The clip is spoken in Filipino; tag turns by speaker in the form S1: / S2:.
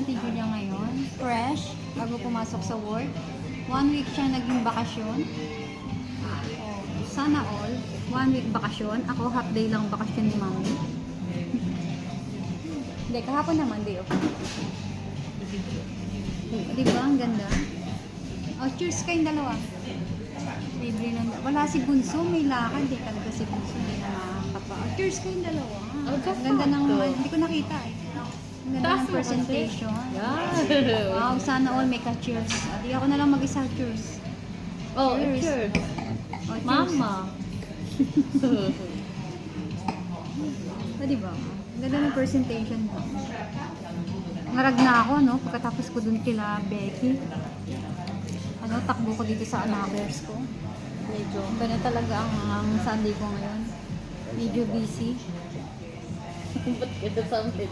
S1: attitude niya ngayon. Fresh, bago pumasok sa work. 1 week siya naging bakasyon. Oh, sana all. 1 week bakasyon. Ako, half day lang bakasyon ni Mami. Hindi, kahapon naman, day off. Di ba? Ang ganda. Oh, cheers kayong dalawa. Libre lang. Wala si Bunso, may lakad. Di talaga si Bunso. Hindi na makakapa. Oh, cheers kayong dalawa. Ang ganda ng, hindi ko nakita eh. Ang ganda ng presentation.
S2: Yeah.
S1: Wow, sana all may ka-cheers. Di ako na lang mag-isa, cheers.
S2: Oh,
S1: Cheers.
S2: cheers.
S1: Oh, cheers.
S2: Mama.
S1: Di ba? Ang ganda ng presentation mo. Ngarag na ako, no? Pagkatapos ko dun kila Becky. Ano, takbo ko dito sa anakers ko. Medyo, iba na talaga ang Sunday ko ngayon. Medyo busy.
S2: Ba't kita sa amin?